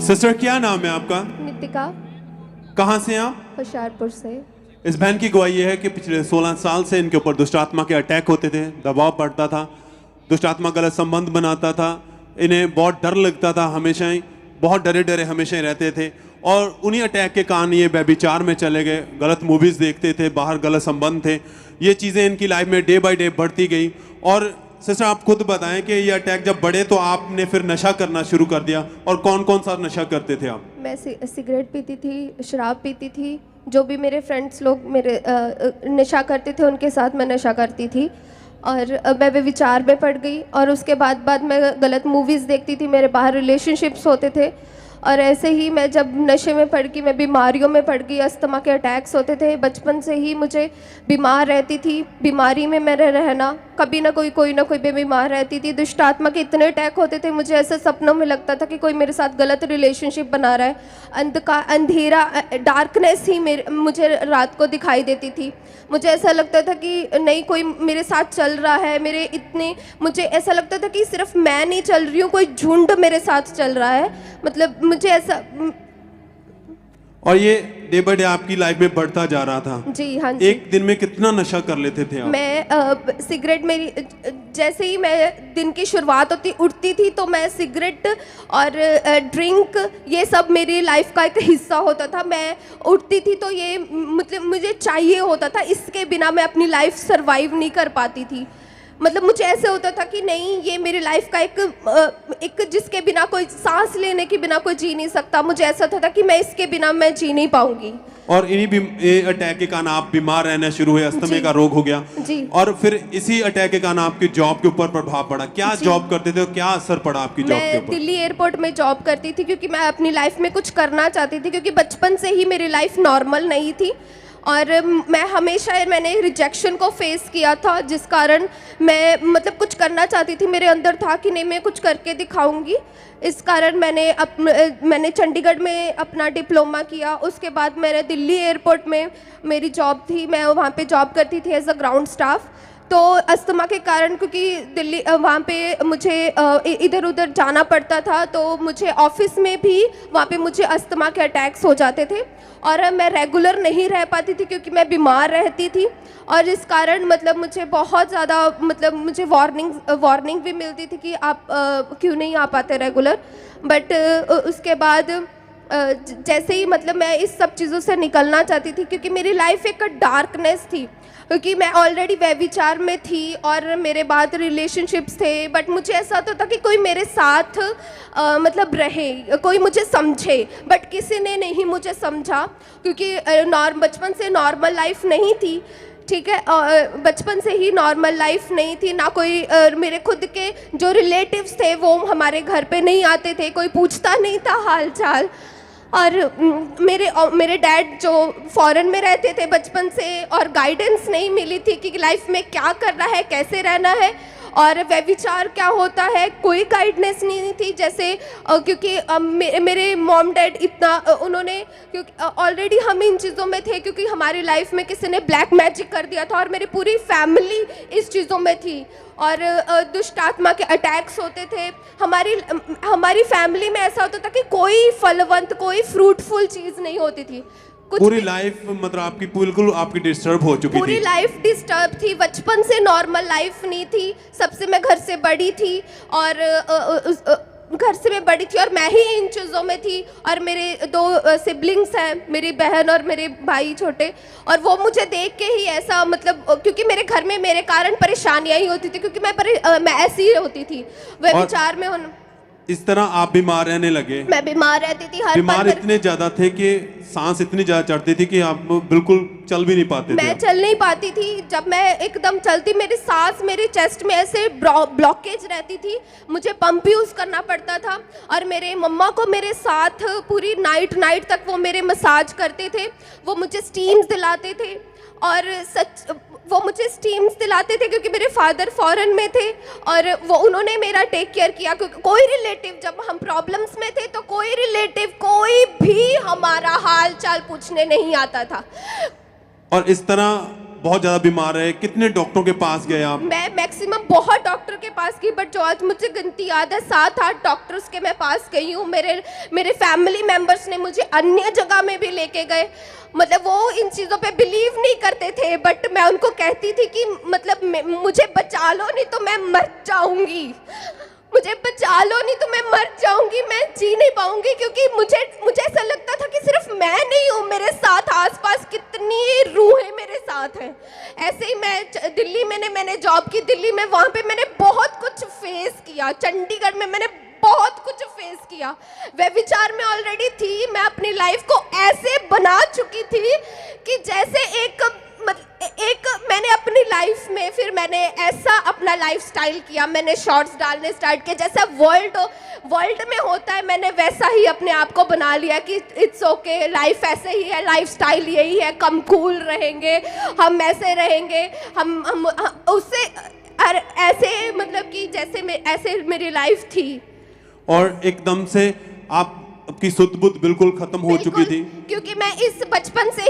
Sister क्या नाम है आपका? नितिका, कहाँ से हैं आप? होशियारपुर से। इस बहन की गवाही ये है कि पिछले 16 साल से इनके ऊपर दुष्ट आत्मा के अटैक होते थे, दबाव पड़ता था, दुष्ट आत्मा गलत संबंध बनाता था, इन्हें बहुत डर लगता था, हमेशा ही बहुत डरे डरे हमेशा ही रहते थे। और उन्हीं अटैक के कारण ये व्यभिचार में चले गए, गलत मूवीज़ देखते थे, बाहर गलत संबंध थे। ये चीज़ें इनकी लाइफ में डे बाय डे बढ़ती गई। और सिस्टर आप खुद बताएं कि ये अटैक जब बढ़े तो आपने फिर नशा करना शुरू कर दिया, और कौन कौन सा नशा करते थे आप? मैं सिगरेट पीती थी, शराब पीती थी, जो भी मेरे फ्रेंड्स लोग मेरे नशा करते थे उनके साथ मैं नशा करती थी। और मैं विचार में पड़ गई, और उसके बाद मैं गलत मूवीज़ देखती थी, मेरे बाहर रिलेशनशिप्स होते थे। और ऐसे ही मैं जब नशे में पड़ गई, मैं बीमारियों में पड़ गई, अस्थमा के अटैक्स होते थे। बचपन से ही मुझे बीमार रहती थी, बीमारी में मेरे रहना, कभी ना कोई ना कोई बीमार रहती थी। दुष्ट आत्मा के इतने अटैक होते थे, मुझे ऐसे सपनों में लगता था कि कोई मेरे साथ गलत रिलेशनशिप बना रहा है। अंधेरा, डार्कनेस ही मुझे रात को दिखाई देती थी। मुझे ऐसा लगता था कि नहीं, कोई मेरे साथ चल रहा है। मुझे ऐसा लगता था कि सिर्फ मैं नहीं चल रही हूँ, कोई झुंड मेरे साथ चल रहा है। मतलब मुझे ऐसा। और ये डे बाय डे आपकी लाइफ में बढ़ता जा रहा था। जी हाँ जी। एक दिन में कितना नशा कर लेते थे आप? मैं सिगरेट, मेरी जैसे ही मैं दिन की शुरुआत उठती थी तो मैं सिगरेट और ड्रिंक, ये सब मेरी लाइफ का एक हिस्सा होता था। मैं उठती थी तो ये मतलब मुझे चाहिए होता था, इसके बिना मैं अपनी लाइफ सरवाइव नहीं कर पाती थी। मतलब मुझे ऐसे होता था कि नहीं, ये मेरी लाइफ का एक जिसके बिना कोई, सांस लेने के बिना कोई जी नहीं सकता। मुझे ऐसा था कि मैं इसके बिना मैं जी नहीं पाऊंगी। और इन्हीं अटैक के कारण आप बीमार रहना शुरू हुए, अस्थमा का रोग हो गया जी। और फिर इसी अटैक के कारण आपकी जॉब के ऊपर प्रभाव पड़ा। क्या जॉब करते थे और क्या असर पड़ा आपकी जॉब के ऊपर? मैं दिल्ली एयरपोर्ट में जॉब करती थी, क्योंकि मैं अपनी लाइफ में कुछ करना चाहती थी, क्योंकि बचपन से ही मेरी लाइफ नॉर्मल नहीं थी। और मैंने रिजेक्शन को फेस किया था, जिस कारण मैं मतलब कुछ करना चाहती थी, मेरे अंदर था कि नहीं मैं कुछ करके दिखाऊंगी। इस कारण मैंने चंडीगढ़ में अपना डिप्लोमा किया। उसके बाद मैंने दिल्ली एयरपोर्ट में मेरी जॉब थी, मैं वहाँ पे जॉब करती थी एज अ ग्राउंड स्टाफ। तो अस्थमा के कारण, क्योंकि दिल्ली वहाँ पे मुझे इधर उधर जाना पड़ता था, तो मुझे ऑफिस में भी वहाँ पे मुझे अस्थमा के अटैक्स हो जाते थे। और मैं रेगुलर नहीं रह पाती थी, क्योंकि मैं बीमार रहती थी। और इस कारण मतलब मुझे बहुत ज़्यादा, मतलब मुझे वार्निंग भी मिलती थी कि आप क्यों नहीं आ पाते रेगुलर। बट उसके बाद जैसे ही मतलब मैं इस सब चीज़ों से निकलना चाहती थी, क्योंकि मेरी लाइफ एक डार्कनेस थी, क्योंकि मैं ऑलरेडी व्यभिचार में थी और मेरे बाद रिलेशनशिप्स थे। बट मुझे ऐसा होता था कि कोई मेरे साथ मतलब रहे, कोई मुझे समझे, बट किसी ने नहीं मुझे समझा, क्योंकि बचपन से नॉर्मल लाइफ नहीं थी। ठीक है, बचपन से ही नॉर्मल लाइफ नहीं थी ना। कोई मेरे खुद के जो रिलेटिव्स थे वो हमारे घर पे नहीं आते थे, कोई पूछता नहीं था हाल चाल। और मेरे डैड जो फॉरेन में रहते थे बचपन से, और गाइडेंस नहीं मिली थी कि लाइफ में क्या करना है, कैसे रहना है, और व्यभिचार क्या होता है, कोई गाइडेंस नहीं थी। जैसे क्योंकि मेरे मॉम डैड इतना उन्होंने, क्योंकि ऑलरेडी हम इन चीज़ों में थे, क्योंकि हमारी लाइफ में किसी ने ब्लैक मैजिक कर दिया था, और मेरी पूरी फैमिली इस चीज़ों में थी। और दुष्ट आत्मा के अटैक्स होते थे। हमारी फैमिली में ऐसा होता था कि कोई फलवंत, कोई फ्रूटफुल चीज़ नहीं होती थी। पूरी लाइफ मतलब आपकी बिल्कुल आपकी डिस्टर्ब हो चुकी थी। पूरी लाइफ डिस्टर्ब थी, बचपन से नॉर्मल लाइफ नहीं थी। सबसे मैं घर से बड़ी थी, और और मैं ही इन चीज़ों में थी। और मेरे 2 सिबलिंग्स हैं, मेरी बहन और मेरे भाई छोटे, और वो मुझे देख के ही ऐसा, मतलब क्योंकि मेरे घर में मेरे कारण परेशानियां ही होती थी, क्योंकि मैं ऐसी ही होती थी, वह विचार में होना। इस तरह आप बीमार रहने लगे? मैं बीमार रहती थी, हर बीमार इतने ज्यादा थे कि सांस इतनी ज्यादा चढ़ती थी कि आप बिल्कुल चल भी नहीं पाते थे। मैं चल नहीं पाती थी। जब मैं एकदम चलती, मेरी सांस मेरे चेस्ट में ऐसे ब्लॉकेज रहती थी, मुझे पंप यूज करना पड़ता था। और मेरे मम्मा को मेरे साथ पूरी नाइट तक वो मेरे मसाज करते थे, वो मुझे स्टीम्स दिलाते थे। और वो मुझे स्टीम्स दिलाते थे क्योंकि मेरे फादर फॉरेन में थे, और उन्होंने मेरा टेक केयर किया। क्योंकि कोई रिलेटिव, जब हम प्रॉब्लम्स में थे तो कोई रिलेटिव, कोई भी हमारा हाल चाल पूछने नहीं आता था। और इस तरह बहुत ज्यादा बीमार रहे, कितने डॉक्टरों के पास गए आप? मैं मैक्सिमम बहुत डॉक्टर के पास गई, बट जो आज मुझे गिनती याद है 7-8 डॉक्टर्स के मैं पास गई हूँ। मेरे फैमिली मेंबर्स ने मुझे अन्य जगह में भी लेके गए, मतलब वो इन चीज़ों पे बिलीव नहीं करते थे, बट मैं उनको कहती थी कि मतलब मुझे बचा लो नहीं तो मैं मर जाऊंगी, मुझे बचा लो नहीं तो मैं मर जाऊंगी, मैं जी नहीं पाऊंगी। क्योंकि मुझे ऐसा लगता था कि सिर्फ मैं नहीं हूँ, मेरे साथ आसपास कितनी रूहें मेरे साथ हैं। ऐसे ही मैं दिल्ली में मैंने जॉब की, दिल्ली में, वहाँ पे मैंने बहुत कुछ फेस किया। चंडीगढ़ में मैंने बहुत कुछ फेस किया। वह विचार में ऑलरेडी थी, मैं अपनी लाइफ को ऐसे बना चुकी थी कि जैसे एक मैंने अपनी लाइफ में फिर मैंने ऐसा अपना लाइफस्टाइल किया, मैंने शॉर्ट्स डालने स्टार्ट किए, जैसा वर्ल्ड में होता है मैंने वैसा ही अपने आप को बना लिया कि इट्स ओके, लाइफ ऐसे ही है, लाइफस्टाइल यही है, कम कूल रहेंगे, हम ऐसे रहेंगे, हम उससे ऐसे, मतलब कि जैसे ऐसे मेरी लाइफ थी। और एकदम से आपकी सुध बुध बिल्कुल खत्म हो चुकी थी, क्योंकि मैं इस बचपन से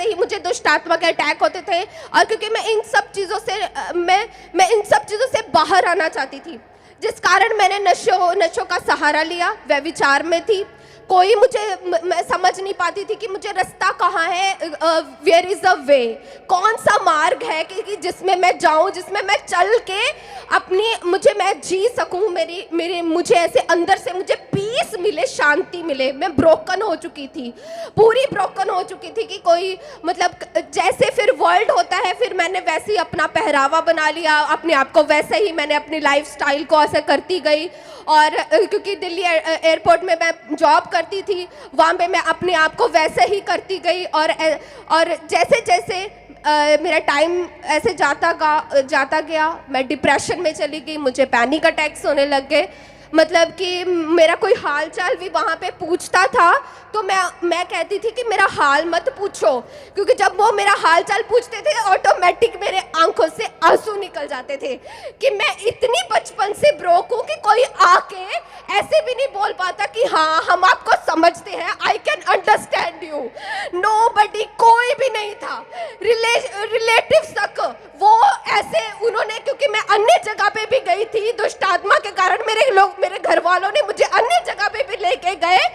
ही मुझे दुष्ट आत्मा के अटैक होते थे, और क्योंकि मैं इन सब चीज़ों से मैं इन सब चीज़ों से बाहर आना चाहती थी, जिस कारण मैंने नशों का सहारा लिया। वह विचार में थी, कोई मैं समझ नहीं पाती थी कि मुझे रास्ता कहाँ है, वेयर इज द वे, कौन सा मार्ग है कि जिसमें मैं जाऊं, जिसमें मैं चल के मैं जी सकूं, मुझे ऐसे अंदर से मुझे पीस मिले, शांति मिले। मैं ब्रोकन हो चुकी थी, पूरी ब्रोकन हो चुकी थी कि कोई, मतलब जैसे फिर वर्ल्ड होता है, फिर मैंने वैसे ही अपना पहरावा बना लिया, अपने आप को वैसे ही मैंने अपनी लाइफ स्टाइल को ऐसे करती गई। और क्योंकि दिल्ली एयरपोर्ट में मैं जॉब करती थी, वहाँ पे मैं अपने आप को वैसे ही करती गई, और जैसे जैसे मेरा टाइम ऐसे जाता गया, मैं डिप्रेशन में चली गई, मुझे पैनिक अटैक्स होने लग गए। मतलब कि मेरा कोई हाल चाल भी वहाँ पे पूछता था तो मैं कहती थी कि मेरा हाल मत पूछो, क्योंकि जब वो मेरा हाल चाल पूछते थे ऑटोमेटिक मेरे आंखों से आंसू निकल जाते थे कि मैं इतनी बचपन से ब्रोक हूँ कि कोई आके ऐसे भी नहीं बोल पाता कि हाँ हम आपको समझते हैं, I can understand you. Nobody, कोई भी नहीं था, रिलेटिव्स तक वो ऐसे उन्होंने, क्योंकि मैं अन्य जगह पे भी गई थी दुष्ट आत्मा के कारण, मेरे घर वालों ने मुझे अन्य जगह पे भी लेके गए,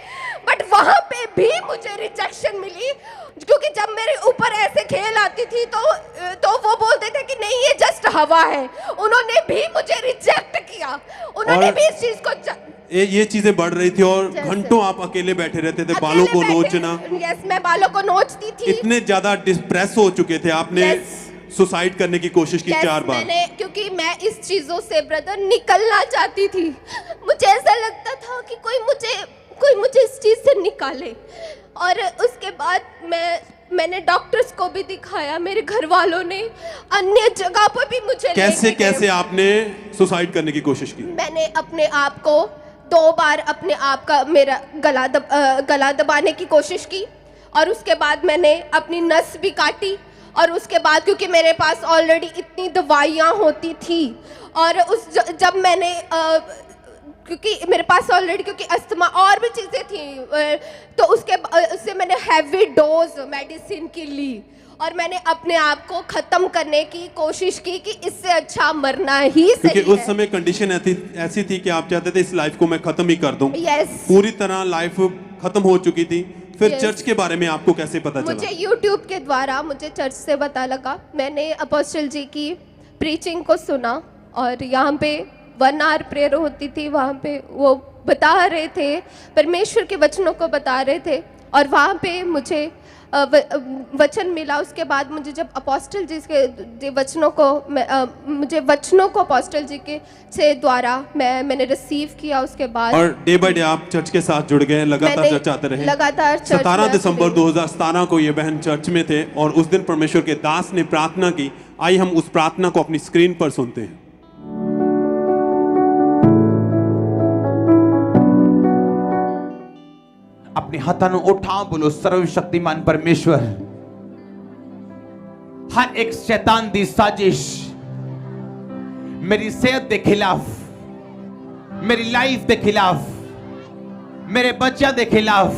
बट वहां पे भी मुझे रिजेक्शन मिली, क्योंकि जब मेरे ऊपर ऐसे खेल आती थी तो वो बोलते थे कि नहीं ये जस्ट हवा है। उन्होंने भी मुझे रिजेक्ट किया, उन्होंने भी इस चीज को ये चीजें बढ़ रही थी और घंटों आप अकेले बैठे रहते थे, बालों को नोचना। यस, मैं बालों को नोचती थी। इतने ज्यादा डिप्रेस हो चुके थे, आपने सुसाइड करने की कोशिश की 4 बार। क्योंकि मैं इस चीजों से ब्रदर निकलना चाहती थी, मुझे ऐसा लगता था कि कोई मुझे इस चीज से निकाले। और उसके बाद मैंने डॉक्टर्स को भी दिखाया, मेरे घर वालों ने अन्य जगह पर भी मुझे कैसे आपने सुसाइड करने की कोशिश की? मैंने अपने आप को 2 बार अपने आप का मेरा गला दबाने की कोशिश की, और उसके बाद मैंने अपनी नस भी काटी, और उसके बाद क्योंकि मेरे पास ऑलरेडी इतनी दवाइयाँ होती थी, और जब मैंने क्योंकि मेरे पास ऑलरेडी क्योंकि अस्थमा और भी चीज़ें थी, तो उससे मैंने हैवी डोज मेडिसिन की ली, और मैंने अपने आप को ख़त्म करने की कोशिश की कि इससे अच्छा मरना ही सही है। क्योंकि उस समय कंडीशन ऐसी थी कि आप चाहते थे इस लाइफ को मैं ख़त्म ही कर दूं। यस, पूरी तरह लाइफ ख़त्म हो चुकी थी। फिर चर्च के बारे में आपको कैसे पता चला? मुझे यूट्यूब के द्वारा मुझे चर्च से पता लगा। मैंने अपोस्टल जी की प्रीचिंग को सुना, और यहाँ पे 1 आवर प्रेयर होती थी, वहाँ पे वो बता रहे थे, परमेश्वर के वचनों को बता रहे थे, और वहाँ पे मुझे वचन मिला। उसके बाद मुझे जब अपोस्टल जी के वचनों को अपोस्टल जी के से द्वारा मैंने रिसीव किया। उसके बाद और डे बाय डे आप चर्च के साथ जुड़ गए, लगातार चर्च आते रहे। लगातार 17 दिसंबर 2017 को ये बहन चर्च में थे, और उस दिन परमेश्वर के दास ने प्रार्थना की। आइए हम उस प्रार्थना को अपनी स्क्रीन पर सुनते हैं। अपने हाथों को उठा, बोलो सर्वशक्तिमान परमेश्वर, हर एक शैतान दी साजिश मेरी सेहत के खिलाफ, मेरी लाइफ के खिलाफ, मेरे बच्चों के खिलाफ,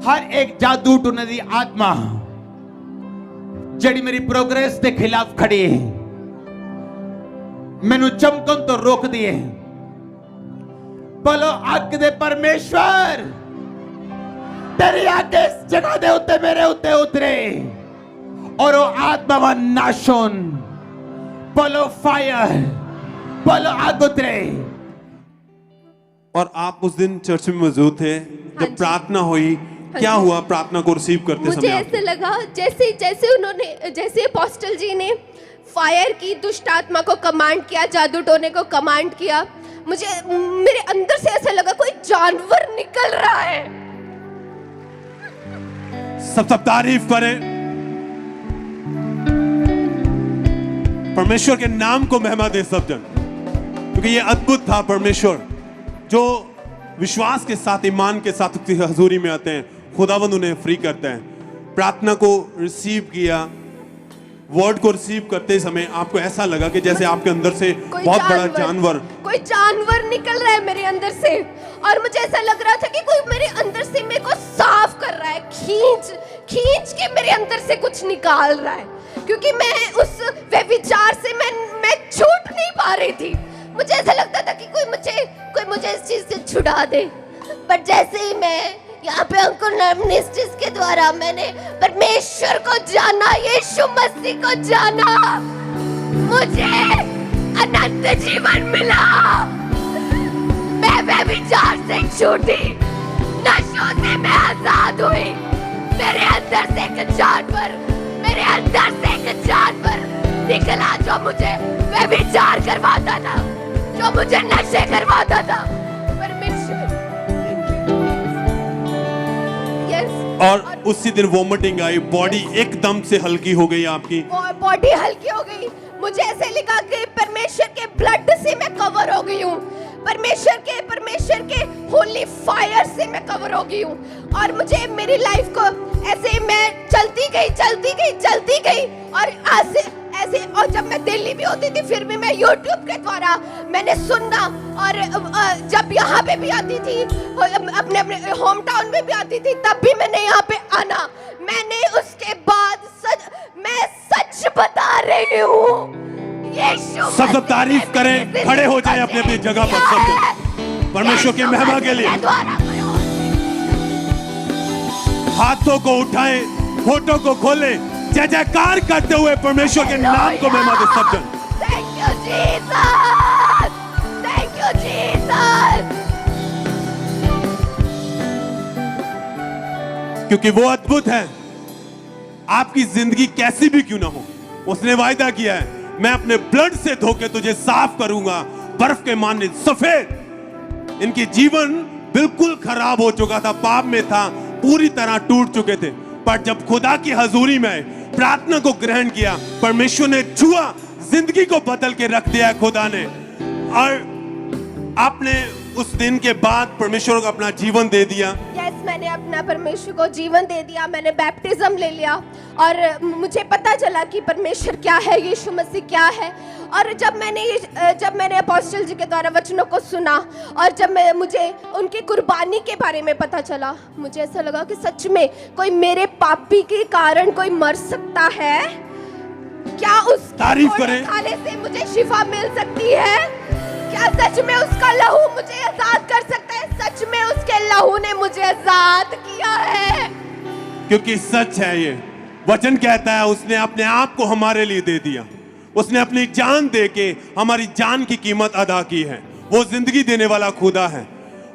हर एक जादू टूने दी आत्मा ਜਿਹੜੀ ਮੇਰੀ ਪ੍ਰੋਗਰੈਸ ਦੇ ਖਿਲਾਫ ਖੜੀ ਹੈ, ਮੈਨੂੰ ਚਮਕਣ ਤੋਂ ਰੋਕਦੀ ਹੈ। बोलो ਅੱਗ ਦੇ ਪਰਮੇਸ਼ਵਰ, तेरी आग इस जगह दे उत्ते मेरे उत्ते उतरे और वो आत्मा नाशोन। बोलो फायर, बोलो आग उतरे। और आप उस दिन चर्च में मौजूद थे जब जी। प्रार्थना हुई, क्या हुआ प्रार्थना को रिसीव करते मुझे समय? ऐसे लगा जैसे अपोस्टल जी ने फायर की, दुष्ट आत्मा को कमांड किया, जादू टोने को कमांड किया, मुझे मेरे अंदर से ऐसा लगा कोई जानवर निकल रहा है। सब तारीफ करें, परमेश्वर के नाम को महिमा दे सब जन, क्योंकि ये अद्भुत था। परमेश्वर जो विश्वास के साथ, ईमान के साथ उसकी हजूरी में आते हैं, खुदावंद उन्हें फ्री करते हैं। प्रार्थना को रिसीव किया, वर्ड को रिसीव करते समय आपको ऐसा लगा कि जैसे आपके अंदर से बहुत बड़ा कोई जानवर निकल रहा है मेरे अंदर से, और मुझे ऐसा लग रहा था कि कोई मेरे अंदर से मेरे को साफ कर रहा है, खींच के मेरे अंदर से कुछ निकाल रहा है, क्योंकि मैं उस व्यभिचार से मैं छूट नहीं पा रही थी। मुझे ऐसा लगता था कि कोई मुझे इस चीज से छुड़ा दे। पर जैसे ही मैं यहाँ पे अंकुर मिनिस्ट्रीज के द्वारा मैंने परमेश्वर को जाना, यीशु मसीह को जाना, मुझे अनंत जीवन मिला। मैं व्यभिचार से छूटी, नशों से मैं आजाद हुई। मेरे अंदर से एक जानवर निकला जो मुझे व्यभिचार करवाता था, जो मुझे नशे करवाता था। और उसी दिन वोमिटिंग आई, बॉडी एकदम से हल्की हो गई आपकी। बॉडी हल्की हो गई, मुझे ऐसे लगा कि परमेश्वर के ब्लड से मैं कवर हो गई हूँ, परमेश्वर के होली फायर से मैं कवर हो गई हूँ। और मुझे मेरी लाइफ को ऐसे मैं चलती गई और ऐसे और जब मैं दिल्ली भी होती थी फिर भी मैं YouTube के द्वारा मैंने सुनना, और जब यहाँ पे भी आती थी, अपने होम टाउन में भी आती थी, तब भी मैंने यहाँ पे आना। मैंने उसके बाद मैं सच बता रही हूँ, यीशु सब तारीफ करें, खड़े हो जाए अपने अपनी जगह पर सब परमेश्वर की महिमा के लिए। हाथों को उठाएं, होठों को खोलें, जय जयकार करते हुए परमेश्वर के नाम को महिमा दे सब जन। Thank you Jesus, thank you Jesus, क्योंकि वो अद्भुत है। आपकी जिंदगी कैसी भी क्यों ना हो, उसने वायदा किया है, मैं अपने ब्लड से धोके तुझे साफ करूंगा, बर्फ के माने सफेद। इनके जीवन बिल्कुल खराब हो चुका था, पाप में था, पूरी तरह टूट चुके थे। पर जब खुदा की हजूरी में प्रार्थना को ग्रहण किया, परमेश्वर ने छुआ, जिंदगी को बदल के रख दिया खुदा ने। और आपने उस दिन के बाद परमेश्वर को अपना जीवन दे दिया। यस, मैंने अपना परमेश्वर को जीवन दे दिया, मैंने बैप्टिज्म ले लिया, और मुझे पता चला कि परमेश्वर क्या है, यीशु मसीह क्या है। और जब मैंने अपोस्टल जी के द्वारा वचनों को सुना, और जब मुझे उनकी कुर्बानी के बारे में पता चला, मुझे ऐसा लगा कि सच में कोई मेरे पापी के कारण कोई मर सकता है क्या? उस तारीफ करें, खाने से मुझे शिफा मिल सकती है क्या? सच में उसका लहू मुझे आजाद कर सकता है? सच में उसके लहू ने मुझे आजाद किया है, क्योंकि सच है ये वचन कहता है, उसने अपने आप को हमारे लिए दे दिया, उसने अपनी जान दे के हमारी जान की कीमत अदा की है। वो जिंदगी देने वाला खुदा है।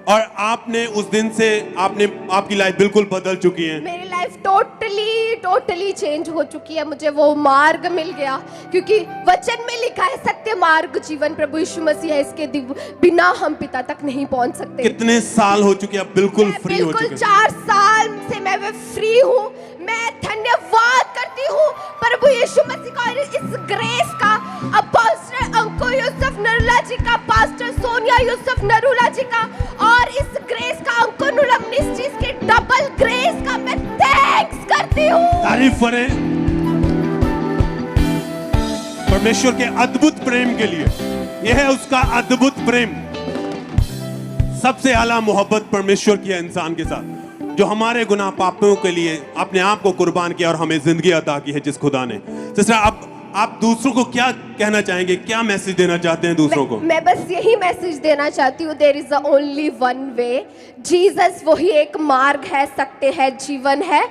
और आपने उस दिन से आपकी लाइफ बिल्कुल बदल चुकी है। मेरी लाइफ टोटली चेंज हो चुकी है। मुझे वो मार्ग मिल गया, क्योंकि वचन में लिखा है, सत्य मार्ग जीवन प्रभु यीशु मसीह है, इसके बिना हम पिता तक नहीं पहुंच सकते। कितने साल हो चुके, अब बिल्कुल फ्री हो चुके? 4 साल से मैं फ्री हूँ। मैं धन्यवाद करती हूँ प्रभु यीशु मसीह का, इस ग्रेस का, अपोस्टल अंकुर यूसुफ नरूला जी का, पास्टर सोनिया यूसुफ नरूला जी का, और इस ग्रेस का, अंकुर नरूला मिनिस्ट्रीज के डबल ग्रेस का मैं थैंक्स करती हूँ। तारीफ करें परमेश्वर के अद्भुत प्रेम के लिए। यह है उसका अद्भुत प्रेम। सबसे आला मोहब्बत परमेश्वर की है इंसान के साथ। जो हमारे गुनाह पापों के लिए अपने आप को कुर्बान किया और हमें जिंदगी अता की है जिस खुदा ने। सिस्टर, अब आप दूसरों को क्या कहना चाहेंगे, क्या मैसेज देना चाहते हैं दूसरों को? मैं बस यही मैसेज देना चाहती हूँ, there is the only one way. Jesus वही एक मार्ग है, सत्य है, जीवन है।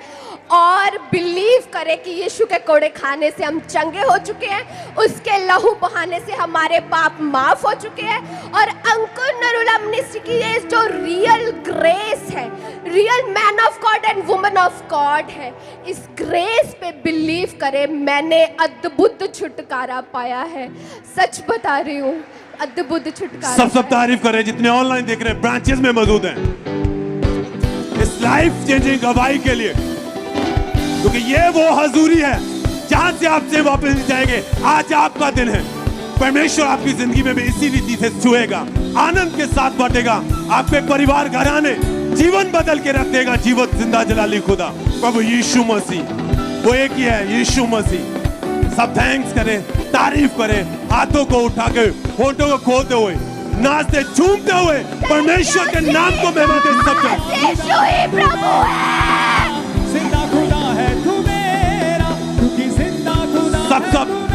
और बिलीव करें कि यीशु के कोड़े खाने से हम चंगे हो चुके हैं, उसके लहू बहाने से हमारे पाप माफ हो चुके हैं। और अंकुर नरुला मिनिस्ट्री की ये जो रियल ग्रेस है, real man of God and woman of God है, इस ग्रेस पे बिलीव करें। मैंने अद्भुत छुटकारा पाया है, सच बता रही हूँ, अद्भुत छुटकारा। सब तारीफ करें जितने ऑनलाइन देख रहे हैं, ब्रांचेस में मौजूद हैं, इस लाइफ चेंजिंग गवाही के लिए, क्योंकि ये वो हजूरी है जहां से आपसे वापस नहीं जाएंगे। आज आपका दिन है, परमेश्वर आपकी जिंदगी में भी इसी रीति से छुएगा, आनंद के साथ बांटेगा, आपके परिवार घराने जीवन बदल के रख देगा। जीवन जिंदा जलाली खुदा प्रभु यीशु मसीह वो एक ही है, यीशु मसीह। सब थैंक्स करें, तारीफ करें, हाथों को उठा के, होठों को खोलते हुए, नाचते झूमते हुए परमेश्वर के नाम को महिमा दे सकते। यीशु ही प्रभु है, जिंदा खुदा है तू मेरा, क्योंकि जिंदा खुदा सब